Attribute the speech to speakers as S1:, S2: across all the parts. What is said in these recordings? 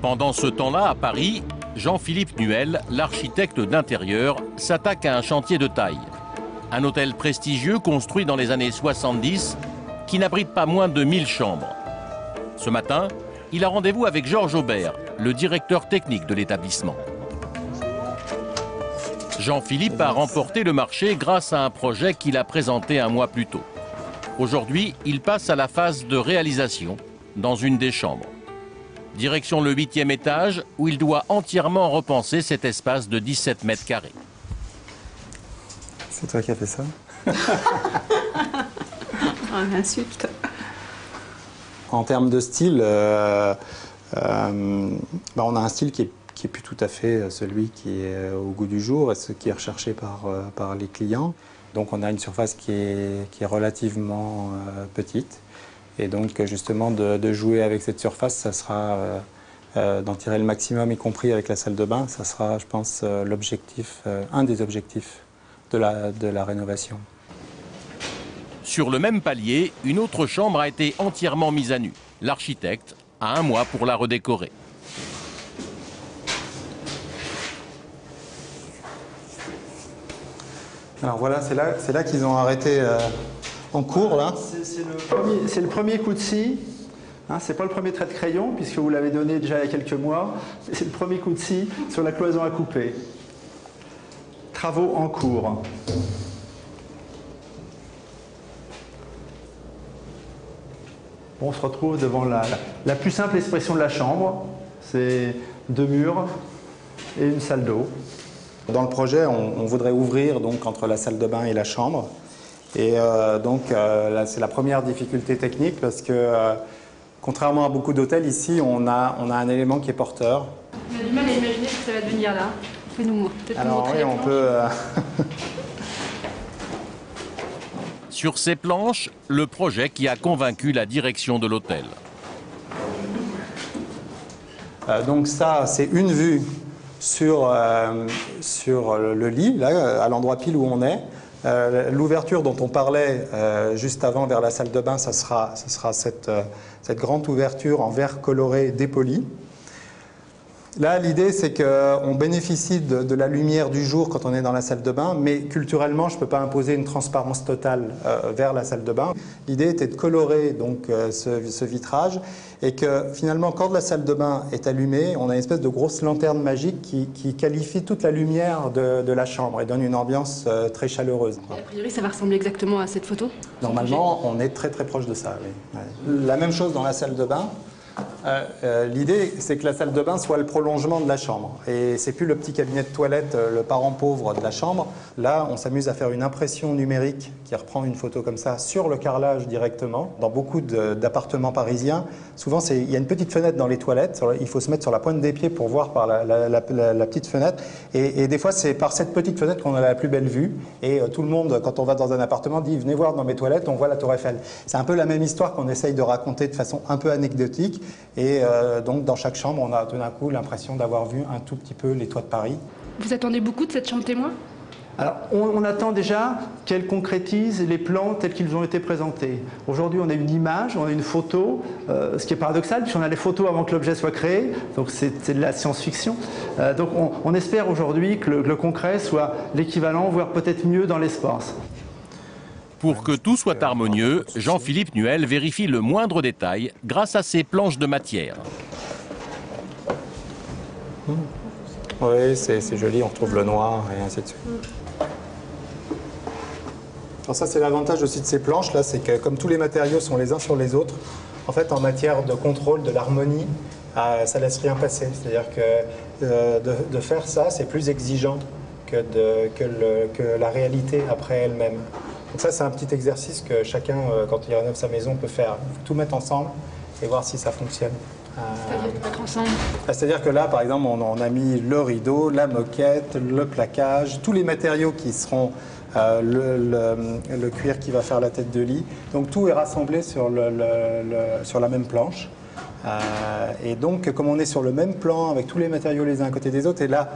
S1: Pendant ce temps-là, à Paris, Jean-Philippe Nuel, l'architecte d'intérieur, s'attaque à un chantier de taille. Un hôtel prestigieux construit dans les années 70 qui n'abrite pas moins de 1000 chambres. Ce matin, il a rendez-vous avec Georges Aubert, le directeur technique de l'établissement. Jean-Philippe a remporté le marché grâce à un projet qu'il a présenté un mois plus tôt. Aujourd'hui, il passe à la phase de réalisation dans une des chambres. Direction le 8e étage où il doit entièrement repenser cet espace de 17 mètres carrés.
S2: C'est toi qui as fait ça?
S3: On insulte.
S2: En termes de style, on a un style qui est plus tout à fait celui qui est au goût du jour et ce qui est recherché par les clients. Donc on a une surface qui est relativement petite. Et donc justement de jouer avec cette surface, ça sera d'en tirer le maximum, y compris avec la salle de bain. Ça sera, je pense, l'objectif, un des objectifs de la rénovation.
S1: Sur le même palier, une autre chambre a été entièrement mise à nu. L'architecte a un mois pour la redécorer.
S2: Alors voilà, c'est là qu'ils ont arrêté en cours, là.
S4: C'est le premier coup de scie. Hein, c'est pas le premier trait de crayon, puisque vous l'avez donné déjà il y a quelques mois. C'est le premier coup de scie sur la cloison à couper. Travaux en cours. On se retrouve devant la plus simple expression de la chambre. C'est 2 murs et une salle d'eau.
S2: Dans le projet, on voudrait ouvrir donc entre la salle de bain et la chambre. Et là, c'est la première difficulté technique parce que, contrairement à beaucoup d'hôtels, ici, on a un élément qui est porteur.
S3: On a du mal à imaginer ce que ça va devenir là. Fais-nous peut-être nous montrer.
S2: Oui, on peut.
S1: Sur ces planches, le projet qui a convaincu la direction de l'hôtel.
S2: Donc ça, c'est une vue sur le lit, là, à l'endroit pile où on est. L'ouverture dont on parlait juste avant vers la salle de bain, ça sera cette grande ouverture en verre coloré dépoli. Là, l'idée, c'est qu'on bénéficie de la lumière du jour quand on est dans la salle de bain, mais culturellement, je ne peux pas imposer une transparence totale vers la salle de bain. L'idée était de colorer donc, ce vitrage et que finalement, quand la salle de bain est allumée, on a une espèce de grosse lanterne magique qui qualifie toute la lumière de la chambre et donne une ambiance très chaleureuse.
S3: A priori, ça va ressembler exactement à cette photo?
S2: Normalement, on est très très proche de ça, oui. Ouais. La même chose dans la salle de bain. L'idée, c'est que la salle de bain soit le prolongement de la chambre. Et c'est plus le petit cabinet de toilette, le parent pauvre de la chambre. Là, on s'amuse à faire une impression numérique qui reprend une photo comme ça sur le carrelage directement. Dans beaucoup d'appartements parisiens, souvent, il y a une petite fenêtre dans les toilettes. Il faut se mettre sur la pointe des pieds pour voir par la petite fenêtre. Et des fois, c'est par cette petite fenêtre qu'on a la plus belle vue. Et tout le monde, quand on va dans un appartement, dit « Venez voir dans mes toilettes, on voit la Tour Eiffel ». C'est un peu la même histoire qu'on essaye de raconter de façon un peu anecdotique. Et donc, dans chaque chambre, on a tout d'un coup l'impression d'avoir vu un tout petit peu les toits de Paris.
S3: Vous attendez beaucoup de cette chambre témoin?
S4: Alors, on attend déjà qu'elle concrétise les plans tels qu'ils ont été présentés. Aujourd'hui, on a une image, on a une photo, ce qui est paradoxal, puisqu'on a les photos avant que l'objet soit créé, donc c'est de la science-fiction. Donc, on espère aujourd'hui que le concret soit l'équivalent, voire peut-être mieux dans l'espace.
S1: Pour que tout soit harmonieux, Jean-Philippe Nuel vérifie le moindre détail grâce à ses planches de matière.
S2: Oui, c'est joli, on retrouve le noir et ainsi de suite. Alors ça, c'est l'avantage aussi de ces planches, là, c'est que comme tous les matériaux sont les uns sur les autres, en fait, en matière de contrôle de l'harmonie, ça laisse rien passer. C'est-à-dire que de faire ça, c'est plus exigeant que la réalité après elle-même. Donc ça, c'est un petit exercice que chacun, quand il rénove sa maison, peut faire. Il faut tout mettre ensemble et voir si ça fonctionne.
S3: C'est-à-dire tout mettre ensemble?
S2: C'est-à-dire que là, par exemple, on a mis le rideau, la moquette, le plaquage, tous les matériaux qui seront le cuir qui va faire la tête de lit. Donc tout est rassemblé sur la même planche. Et donc, comme on est sur le même plan, avec tous les matériaux les uns à côté des autres, et là,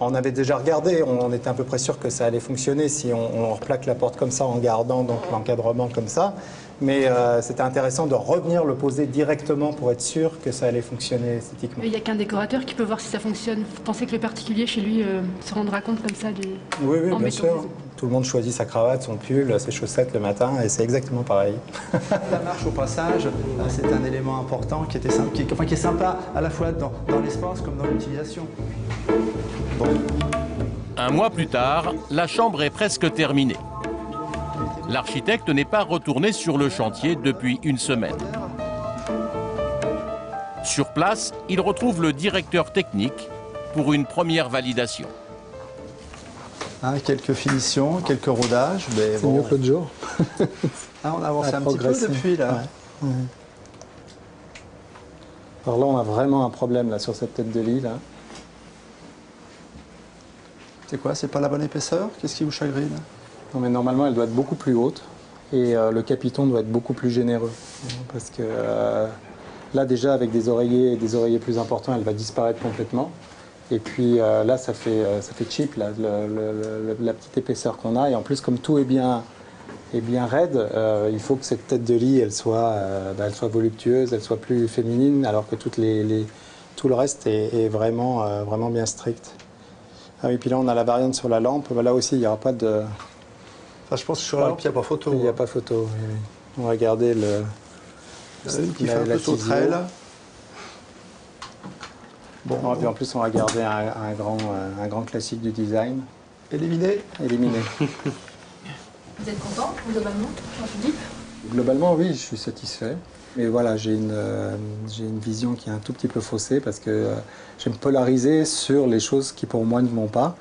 S2: On avait déjà regardé, on était à peu près sûr que ça allait fonctionner si on replaque la porte comme ça en gardant donc l'encadrement comme ça. Mais c'était intéressant de revenir le poser directement pour être sûr que ça allait fonctionner esthétiquement.
S3: Il n'y a qu'un décorateur qui peut voir si ça fonctionne. Vous pensez que le particulier chez lui se rendra compte comme ça des...
S2: Oui,
S3: en
S2: bien
S3: mettant
S2: sûr. Tout le monde choisit sa cravate, son pull, ses chaussettes le matin et c'est exactement pareil.
S4: La marche au passage, c'est un élément important qui est sympa à la fois dans l'espace comme dans l'utilisation.
S2: Bon.
S1: Un mois plus tard, la chambre est presque terminée. L'architecte n'est pas retourné sur le chantier depuis une semaine. Sur place, il retrouve le directeur technique pour une première validation.
S4: Quelques finitions, quelques rodages.
S2: C'est mieux que l'autre jour.
S4: On a avancé un petit peu depuis là.
S2: Ouais. Ouais. Alors là, on a vraiment un problème là, sur cette tête de lit. Là.
S4: C'est quoi? C'est pas la bonne épaisseur? Qu'est-ce qui vous chagrine?
S2: Non, mais normalement, elle doit être beaucoup plus haute et le capiton doit être beaucoup plus généreux. Parce que là, déjà, avec des oreillers plus importants, elle va disparaître complètement. Et puis là, ça fait cheap, là, la petite épaisseur qu'on a. Et en plus, comme tout est bien raide, il faut que cette tête de lit, elle soit voluptueuse, elle soit plus féminine, alors que tout le reste est vraiment bien strict. Ah oui, puis là, on a la variante sur la lampe. Là aussi, il n'y aura pas de...
S4: Enfin, je pense que sur la lampe, il n'y a pas photo.
S2: Il n'y a pas photo, oui. On va garder
S4: qui fait un peu sauterelle.
S2: Bon, et puis en plus, on va garder un grand classique du design.
S4: Éliminé.
S3: Vous êtes content, globalement, Jean-Philippe?
S2: Globalement, oui, je suis satisfait. Mais voilà, j'ai une vision qui est un tout petit peu faussée parce que j'aime polariser sur les choses qui, pour moi, ne vont pas,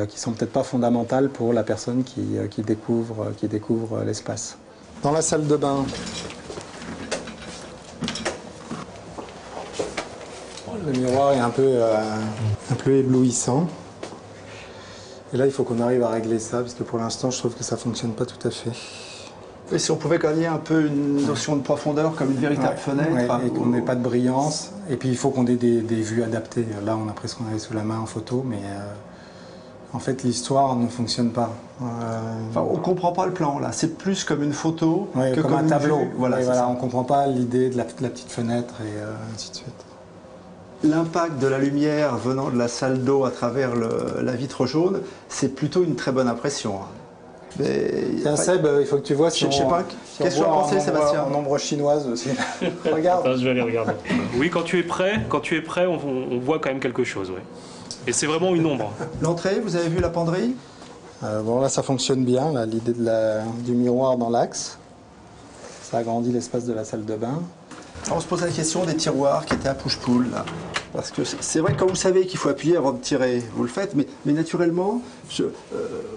S2: qui sont peut-être pas fondamentales pour la personne qui découvre l'espace. Dans la salle de bain, le miroir est un peu éblouissant. Et là, il faut qu'on arrive à régler ça, parce que pour l'instant, je trouve que ça ne fonctionne pas tout à fait.
S4: Et si on pouvait gagner un peu une notion de profondeur, comme une véritable fenêtre.
S2: Ouais, et qu'on n'ait pas de brillance. Et puis, il faut qu'on ait des vues adaptées. Là, on a presque qu'on avait sous la main en photo, mais en fait, l'histoire ne fonctionne pas.
S4: Enfin, on ne comprend pas le plan, là. C'est plus comme une photo que
S2: comme un tableau.
S4: Vue. Voilà,
S2: on ne comprend pas l'idée de la petite fenêtre et ainsi de suite.
S4: L'impact de la lumière venant de la salle d'eau à travers la vitre jaune, c'est plutôt une très bonne impression.
S2: Tiens, Seb, il faut que tu vois si
S4: je sais pas. Qu'est-ce que tu en pensais, Sébastien?
S2: En ombre chinoise aussi. Regarde.
S5: Attends, je vais aller regarder. Oui, quand tu es prêt, on voit quand même quelque chose, oui. Et c'est vraiment une ombre.
S4: L'entrée, vous avez vu la penderie?
S2: Bon, là, ça fonctionne bien, l'idée du miroir dans l'axe. Ça agrandit l'espace de la salle de bain.
S4: Alors, on se pose la question des tiroirs qui étaient à push-pull, là. Parce que c'est vrai que quand vous savez qu'il faut appuyer avant de tirer, vous le faites, mais naturellement,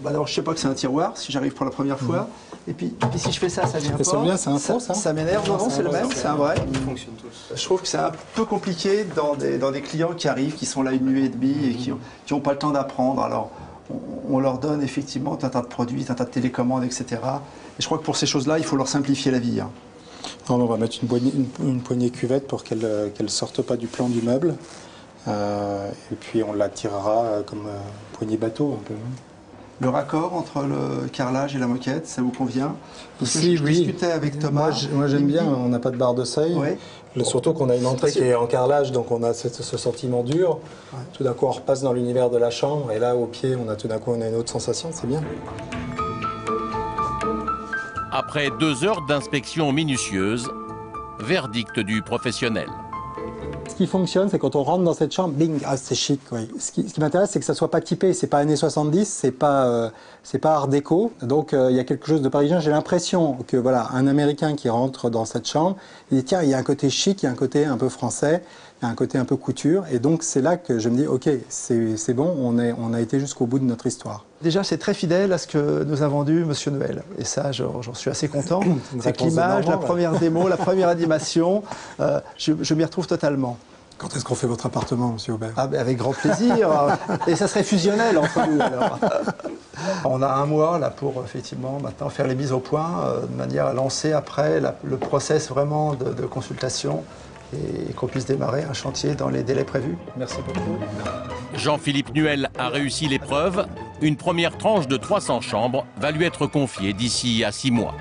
S4: d'abord, je ne sais pas que c'est un tiroir, si j'arrive pour la première fois. Et puis si je fais ça, ça vient pas.
S2: C'est bien, c'est un faux, ça?
S4: Ça m'énerve, non, c'est le même, c'est un vrai.
S5: Ils fonctionnent tous.
S4: Je trouve que c'est un peu compliqué dans des clients qui arrivent, qui sont là une nuit et demie et qui n'ont pas le temps d'apprendre. Alors, on leur donne effectivement un tas de produits, un tas de télécommandes, etc. Et je crois que pour ces choses-là, il faut leur simplifier la vie.
S2: Non, on va mettre une poignée cuvette pour qu'elle ne sorte pas du plan du meuble. Et puis on la tirera comme poignée bateau un peu.
S4: Le raccord entre le carrelage et la moquette, ça vous convient? Parce que
S2: Ici,
S4: je
S2: oui.
S4: discutais avec Thomas.
S2: Moi j'aime bien, on n'a pas de barre de seuil.
S4: Oui.
S2: Surtout qu'on a une entrée qui est en carrelage, donc on a ce sentiment dur. Ouais. Tout d'un coup on repasse dans l'univers de la chambre et là au pied tout d'un coup on a une autre sensation, c'est bien.
S1: Après 2 heures d'inspection minutieuse, verdict du professionnel.
S2: Ce qui fonctionne, c'est quand on rentre dans cette chambre, bing, c'est chic. Oui. Ce qui m'intéresse, c'est que ça soit pas typé. C'est pas années 70, c'est pas art déco. Donc il y a quelque chose de parisien. J'ai l'impression que voilà, un Américain qui rentre dans cette chambre, il dit tiens, il y a un côté chic, il y a un côté un peu français, il y a un côté un peu couture. Et donc c'est là que je me dis ok, c'est bon, on a été jusqu'au bout de notre histoire.
S4: Déjà, c'est très fidèle à ce que nous a vendu Monsieur Noël. Et ça, j'en suis assez content. C'est que l'image, la première démo, la première animation, je m'y retrouve totalement.
S2: Quand est-ce qu'on fait votre appartement, Monsieur Aubert?
S4: Avec grand plaisir. Et ça serait fusionnel entre nous, alors. On a un mois là, pour effectivement maintenant faire les mises au point, de manière à lancer après le process vraiment de consultation et qu'on puisse démarrer un chantier dans les délais prévus.
S2: Merci beaucoup.
S1: Jean-Philippe Nuel a réussi l'épreuve. Une première tranche de 300 chambres va lui être confiée d'ici à 6 mois.